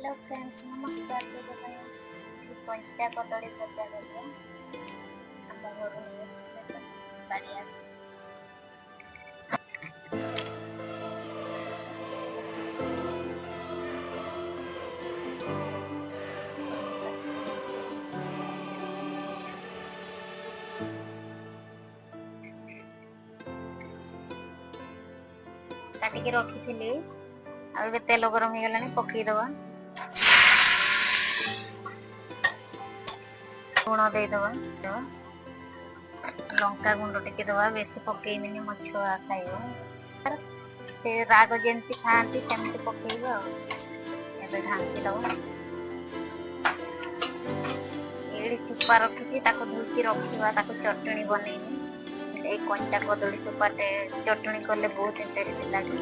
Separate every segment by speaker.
Speaker 1: Hello friends, नमस्कार। पंचा कदली भजा करवा हम घर बाड़िया काटिक रखी आ तेल गरम हो गलानी पकईदवा लुण देदवा लंका गुंड टिके दवा बेसी पकईबिनी मो छुआ खाइब से राग जमी खाती सेमती पकईब ढांकी दवा ये चुपा रखी धोकी रखा चटणी बनईनी कंचा कदली चुपाटे चटणी कले बहुत इंटरेस्ट लगे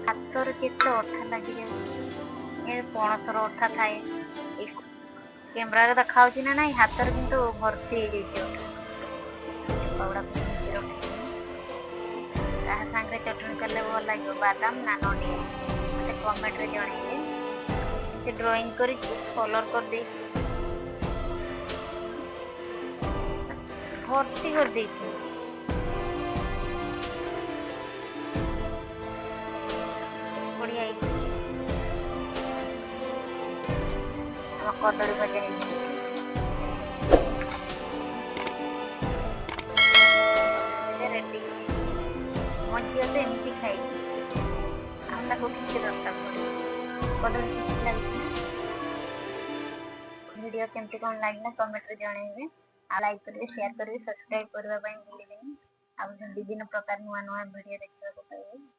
Speaker 1: हाथ केते अठा लगी जाए पणसर अठा थाए कैमरा देखा ना ना हाथ किंतु भर्ती सांगे चटनी कले भल लगे बादाम ना नडिया मत कमेंट रे जन ड्राइंग कर कलर कर दे भर्ती कर दे बढ़िया कदली भजा रेडी मो झील तो एमती खाई किसी दरकार कदली लगे वीडियो केमती कौन लगे कमेंट रे जनइबे आ लाइक करेंगे शेयर करेंगे सब्सक्राइब करने भूलें आ विभिन्न प्रकार नुआ नुआ वीडियो देखा पाइबे।